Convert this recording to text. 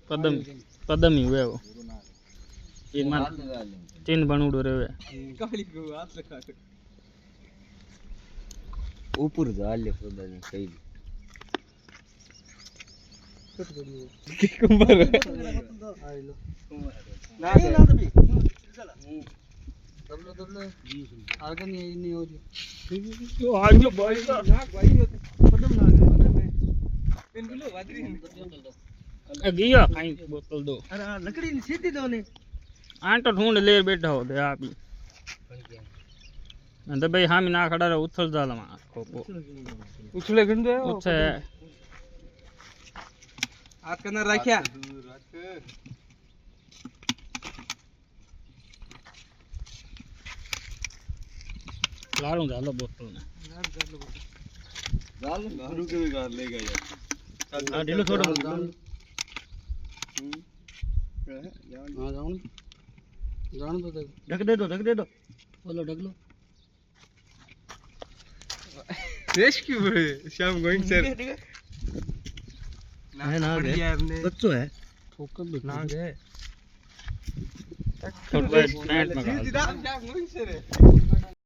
पदम पदम ही हुए वो ये मान चिन्ह बनूडो रेवे ऊपर जा ले खुदा ने कई कुंभार ना ना तभी दबलो आगे नहीं हो रही तो आगे भाई नाक भाई पदम नाक है पिन लो वादरी गया कहीं बोतल दो अरे लकड़ी नहीं सीधी दो ने आंटो ढूंढ ले बैठा हो दे आप ही तो भाई हामी ना खड़ा रहे उछल जाला मा खोपो उछले गंदे उछे हाथ कना रख्या लालू झालो बोतल ने जाल गुरु के गार ले गया यार हां ढीलो छोड़ो हां जाऊं जान तो ढक दे दो बोलो ढक लो रेस्क्यू श्याम गोइंग सर ना बच्चो है फोकस भी ना है थोड़ा नेट में श्याम गोइंग सर